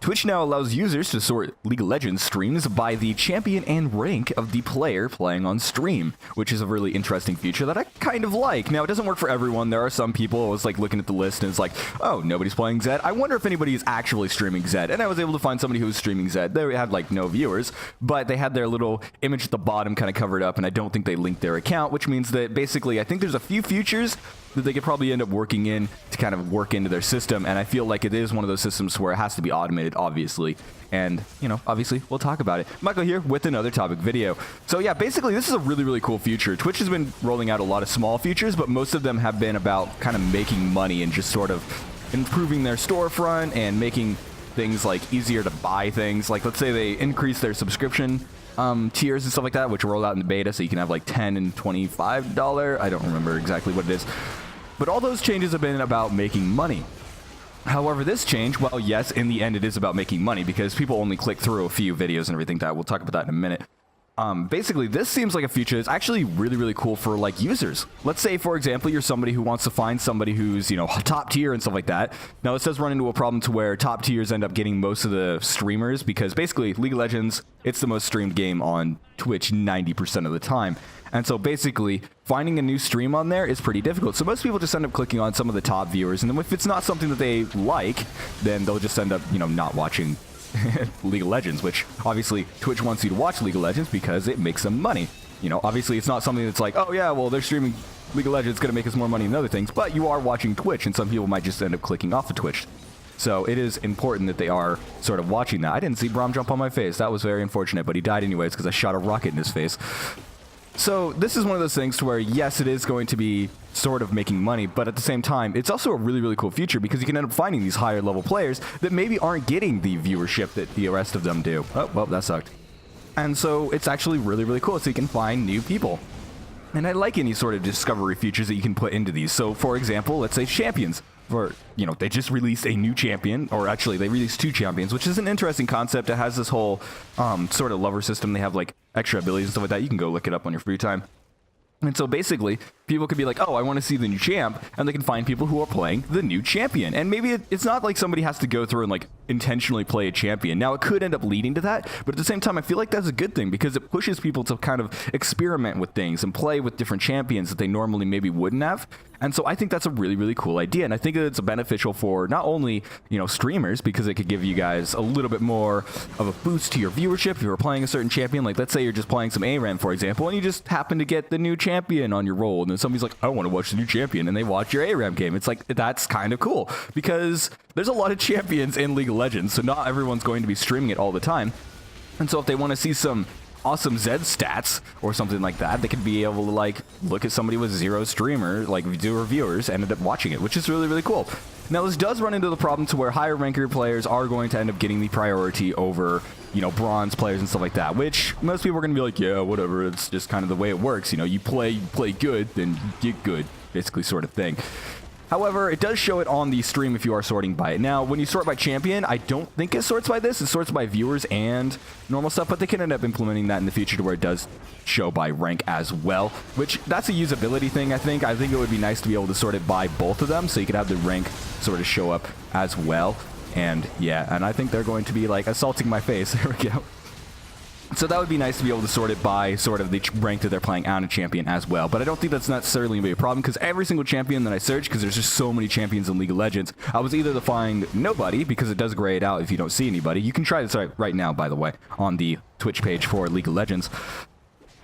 Twitch now allows users to sort League of Legends streams by the champion and rank of the player playing on stream, which is a really interesting feature that I kind of like. Now, it doesn't work for everyone. There are some people, I was like looking at the list and it's like, oh, nobody's playing Zed. I wonder if anybody is actually streaming Zed. And I was able to find somebody who was streaming Zed. They had like no viewers, but they had their little image at the bottom kind of covered up, and I don't think they linked their account, which means that basically I think there's a few features that they could probably end up working in to kind of work into their system, and I feel like it is one of those systems where it has to be automated, obviously, and, you know, obviously, we'll talk about it. Michael here with another topic video. So yeah, basically, this is a really, really cool feature. Twitch has been rolling out a lot of small features, but most of them have been about kind of making money and just sort of improving their storefront and making things like easier to buy things. Like, let's say they increase their subscription tiers and stuff like that, which roll out in the beta, so you can have like $10 and $25. I don't remember exactly what it is. But all those changes have been about making money. However, this change, well, yes, in the end, it is about making money because people only click through a few videos and everything. That we'll talk about that in a minute. Basically, this seems like a feature that's actually really, really cool for like users. Let's say, for example, you're somebody who wants to find somebody who's, you know, top tier and stuff like that. Now, this does run into a problem to where top tiers end up getting most of the streamers because basically League of Legends, it's the most streamed game on Twitch 90% of the time. And so basically, finding a new stream on there is pretty difficult. So most people just end up clicking on some of the top viewers. And then if it's not something that they like, then they'll just end up, you know, not watching League of Legends, which obviously Twitch wants you to watch League of Legends because it makes them money. You know, obviously it's not something that's like, oh yeah, well, they're streaming League of Legends, it's going to make us more money than other things, but you are watching Twitch, and some people might just end up clicking off of Twitch. So it is important that they are sort of watching that. I didn't see Braum jump on my face. That was very unfortunate, but he died anyways because I shot a rocket in his face. So this is one of those things to where, yes, it is going to be sort of making money, but at the same time, it's also a really, really cool feature because you can end up finding these higher level players that maybe aren't getting the viewership that the rest of them do. Oh, well, that sucked. And so it's actually really, really cool, so you can find new people. And I like any sort of discovery features that you can put into these. So, for example, let's say champions. For, you know, they just released a new champion, or actually they released 2 champions, which is an interesting concept. It has this whole sort of lover system. They have like extra abilities and stuff like that. You can go look it up on your free time. And so basically, people could be like, oh, I want to see the new champ, and they can find people who are playing the new champion. And maybe it's not like somebody has to go through and like intentionally play a champion. Now, it could end up leading to that, but at the same time, I feel like that's a good thing because it pushes people to kind of experiment with things and play with different champions that they normally maybe wouldn't have. And so I think that's a really, really cool idea. And I think that it's beneficial for not only, you know, streamers, because it could give you guys a little bit more of a boost to your viewership if you're playing a certain champion. Like, let's say you're just playing some ARAM, for example, and you just happen to get the new champion on your roll. And then somebody's like, I want to watch the new champion. And they watch your ARAM game. It's like, that's kind of cool because there's a lot of champions in League of Legends. So not everyone's going to be streaming it all the time. And so if they want to see some awesome Zed stats or something like that, they could be able to like look at somebody with 0 streamer, like 0 viewers, and end up watching it, which is really, really cool. Now, this does run into the problem to where higher ranker players are going to end up getting the priority over, you know, bronze players and stuff like that, which most people are going to be like, yeah, whatever, it's just kind of the way it works. You know, you play good, then you get good, basically, sort of thing. However, it does show it on the stream if you are sorting by it. Now, when you sort by champion, I don't think it sorts by this. It sorts by viewers and normal stuff, but they can end up implementing that in the future to where it does show by rank as well, which that's a usability thing, I think. I think it would be nice to be able to sort it by both of them so you could have the rank sort of show up as well. And yeah, and I think they're going to be like assaulting my face. There we go. So that would be nice to be able to sort it by sort of the rank that they're playing on a champion as well. But I don't think that's necessarily going to be a problem because every single champion that I search, because there's just so many champions in League of Legends, I was either to find nobody, because it does grade out if you don't see anybody. You can try this right now, by the way, on the Twitch page for League of Legends.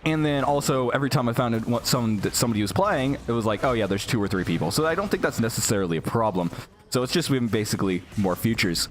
And then also, every time I found somebody was playing, it was like, oh yeah, there's 2 or 3 people. So I don't think that's necessarily a problem. So it's just been basically more features.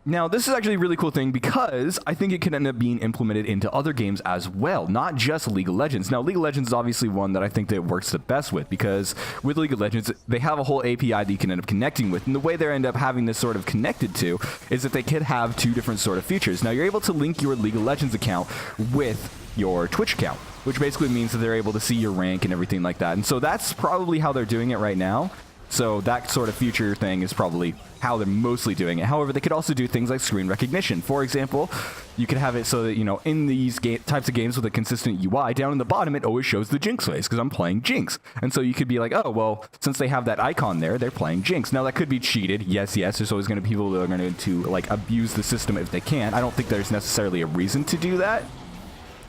Now, this is actually a really cool thing because I think it can end up being implemented into other games as well, not just League of Legends. Now, League of Legends is obviously one that I think that it works the best with because with League of Legends, they have a whole API that you can end up connecting with. And the way they end up having this sort of connected to is that they could have 2 different sort of features. Now, you're able to link your League of Legends account with your Twitch account, which basically means that they're able to see your rank and everything like that. And so that's probably how they're doing it right now. So that sort of future thing is probably how they're mostly doing it. However, they could also do things like screen recognition. For example, you could have it so that, you know, in these types of games with a consistent UI, down in the bottom, it always shows the Jinx face because I'm playing Jinx. And so you could be like, oh, well, since they have that icon there, they're playing Jinx. Now, that could be cheated. Yes, there's always going to be people that are going to like abuse the system if they can. I don't think there's necessarily a reason to do that.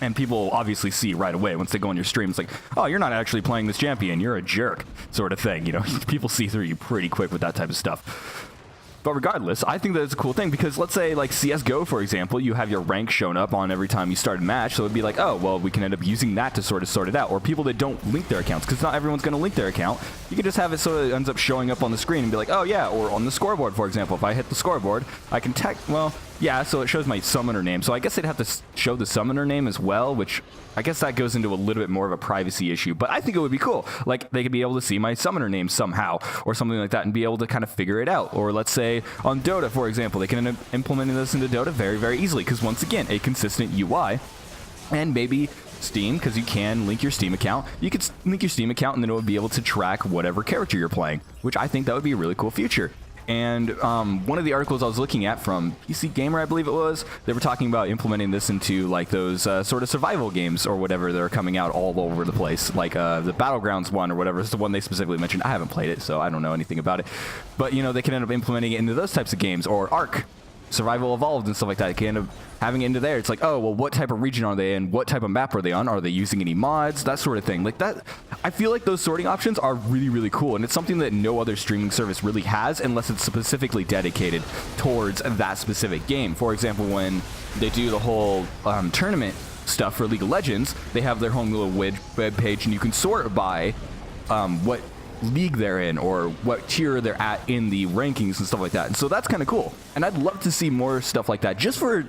And people obviously see right away once they go on your stream, it's like, oh, you're not actually playing this champion, you're a jerk, sort of thing. You know, people see through you pretty quick with that type of stuff. But regardless, I think that it's a cool thing because let's say like CSGO, for example, you have your rank shown up on every time you start a match. So it'd be like, oh, well, we can end up using that to sort of sort it out. Or people that don't link their accounts, because not everyone's going to link their account. You can just have it so it ends up showing up on the screen and be like, oh, yeah. Or on the scoreboard, for example, if I hit the scoreboard, I can yeah, so it shows my summoner name. So I guess they'd have to show the summoner name as well, which I guess that goes into a little bit more of a privacy issue. But I think it would be cool. Like, they could be able to see my summoner name somehow or something like that and be able to kind of figure it out. Or let's say on Dota, for example, they can end up implementing this into Dota very, very easily because, once again, a consistent UI. And maybe Steam, because you can link your Steam account. You could link your Steam account and then it would be able to track whatever character you're playing, which I think that would be a really cool feature. And one of the articles I was looking at from PC Gamer, I believe it was, they were talking about implementing this into like those sort of survival games or whatever that are coming out all over the place, like the Battlegrounds one or whatever. It's the one they specifically mentioned. I haven't played it, so I don't know anything about it. But, you know, they can end up implementing it into those types of games, or Ark, Survival Evolved and stuff like that. You can end up having it into there. It's like, oh, well, what type of region are they in? What type of map are they on? Are they using any mods? That sort of thing. Like that, I feel like those sorting options are really, really cool. And it's something that no other streaming service really has unless it's specifically dedicated towards that specific game. For example, when they do the whole tournament stuff for League of Legends, they have their own little web page, and you can sort by what league they're in or what tier they're at in the rankings and stuff like that. And so that's kind of cool. And I'd love to see more stuff like that,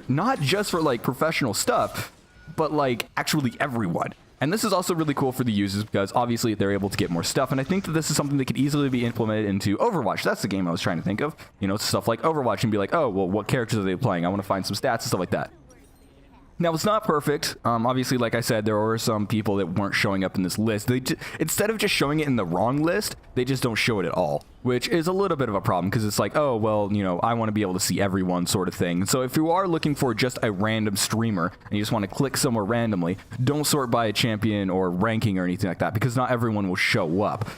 not just for like professional stuff, but like actually everyone. And this is also really cool for the users because obviously they're able to get more stuff. And I think that this is something that could easily be implemented into Overwatch. That's the game I was trying to think of. You know, stuff like Overwatch, and be like, oh, well, what characters are they playing? I want to find some stats and stuff like that. Now, it's not perfect. Obviously, like I said, there were some people that weren't showing up in this list. Instead of just showing it in the wrong list, they just don't show it at all, which is a little bit of a problem because it's like, oh, well, you know, I want to be able to see everyone sort of thing. And so if you are looking for just a random streamer and you just want to click somewhere randomly, don't sort by a champion or ranking or anything like that because not everyone will show up.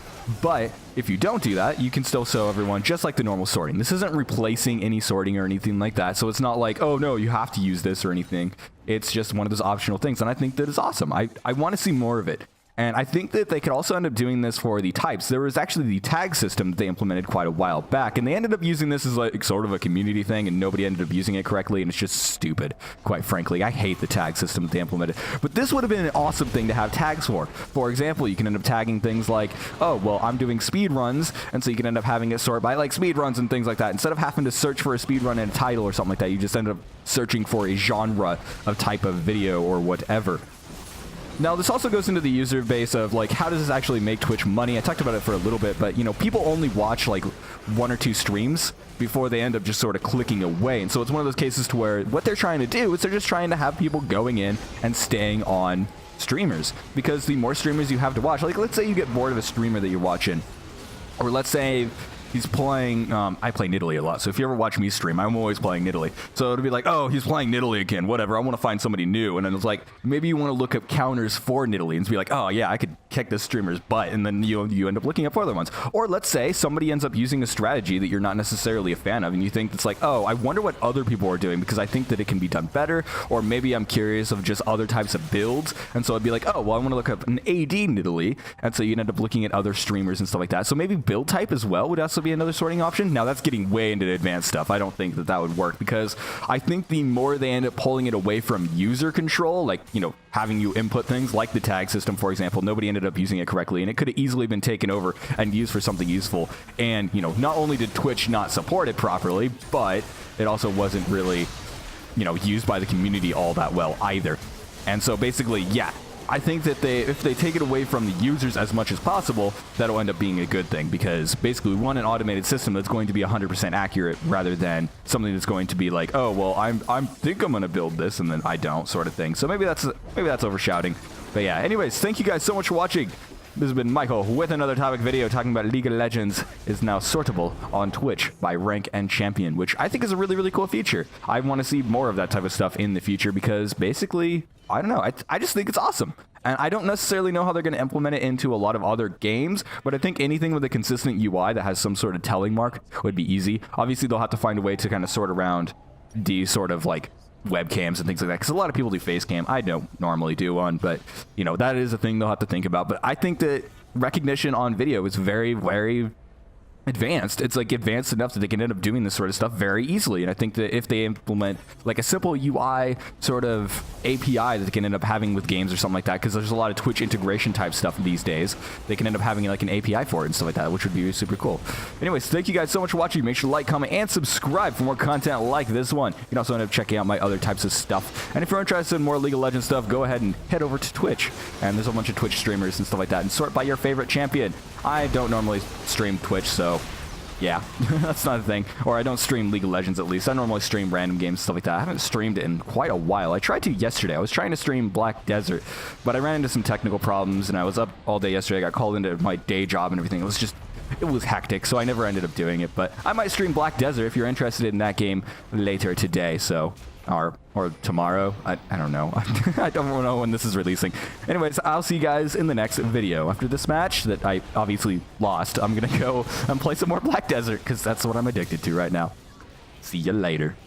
But if you don't do that, you can still show everyone just like the normal sorting. This isn't replacing any sorting or anything like that. So it's not like, oh, no, you have to use this or anything. It's just one of those optional things. And I think that is awesome. I want to see more of it. And I think that they could also end up doing this for the types. There was actually the tag system that they implemented quite a while back, and they ended up using this as like sort of a community thing, and nobody ended up using it correctly, and it's just stupid, quite frankly. I hate the tag system that they implemented. But this would have been an awesome thing to have tags for. For example, you can end up tagging things like, oh, well, I'm doing speed runs, and so you can end up having it sort by like speed runs and things like that. Instead of having to search for a speed run and a title or something like that, you just end up searching for a genre of type of video or whatever. Now, this also goes into the user base of, like, how does this actually make Twitch money? I talked about it for a little bit, but, you know, people only watch, like, 1 or 2 streams before they end up just sort of clicking away. And so it's one of those cases to where what they're trying to do is they're just trying to have people going in and staying on streamers. Because the more streamers you have to watch, like, let's say you get bored of a streamer that you're watching, or let's say he's playing, I play Nidalee a lot, so if you ever watch me stream, I'm always playing Nidalee. So it'll be like, oh, he's playing Nidalee again, whatever, I want to find somebody new. And then it's like, maybe you want to look up counters for Nidalee and be like, oh yeah, I could kick this streamer's butt, and then you end up looking up for other ones. Or let's say somebody ends up using a strategy that you're not necessarily a fan of, and you think it's like, oh, I wonder what other people are doing because I think that it can be done better, or maybe I'm curious of just other types of builds, and so I'd be like, oh, well, I want to look up an AD Nidalee, and so you'd end up looking at other streamers and stuff like that. So maybe build type as well would also be another sorting option. Now that's getting way into the advanced stuff. I don't think that that would work because I think the more they end up pulling it away from user control, like, you know, having you input things like the tag system, for example, nobody ended up using it correctly, and it could have easily been taken over and used for something useful. And, you know, not only did Twitch not support it properly, but it also wasn't really, you know, used by the community all that well either. And so basically, yeah, I think that if they take it away from the users as much as possible, that'll end up being a good thing, because basically we want an automated system that's going to be 100% accurate rather than something that's going to be like, oh, well, I think I'm going to build this and then I don't, sort of thing. So maybe that's overshouting. But yeah, anyways, thank you guys so much for watching. This has been Michael with another topic video talking about League of Legends is now sortable on Twitch by rank and champion, which I think is a really, really cool feature. I want to see more of that type of stuff in the future because basically, I don't know, I just think it's awesome. And I don't necessarily know how they're going to implement it into a lot of other games, but I think anything with a consistent UI that has some sort of telling mark would be easy. Obviously, they'll have to find a way to kind of sort around the sort of like webcams and things like that, because a lot of people do face cam. I don't normally do one, but you know, that is a thing they'll have to think about. But I think that recognition on video is very, very advanced. It's like advanced enough that they can end up doing this sort of stuff very easily. And I think that if they implement like a simple UI sort of API that they can end up having with games or something like that, because there's a lot of Twitch integration type stuff these days, they can end up having like an API for it and stuff like that, which would be super cool. Anyways, thank you guys so much for watching. Make sure to like, comment, and subscribe for more content like this one. You can also end up checking out my other types of stuff. And if you're interested in more League of Legends stuff, go ahead and head over to Twitch. And there's a bunch of Twitch streamers and stuff like that. And sort by your favorite champion. I don't normally stream Twitch, so yeah, that's not a thing. Or I don't stream League of Legends, at least. I normally stream random games, stuff like that. I haven't streamed it in quite a while. I tried to yesterday. I was trying to stream Black Desert, but I ran into some technical problems, and I was up all day yesterday. I got called into my day job and everything. It was hectic, so I never ended up doing it. But I might stream Black Desert if you're interested in that game later today, so... Or tomorrow. I don't know. I don't know when this is releasing. Anyways, I'll see you guys in the next video. After this match that I obviously lost, I'm going to go and play some more Black Desert because that's what I'm addicted to right now. See you later.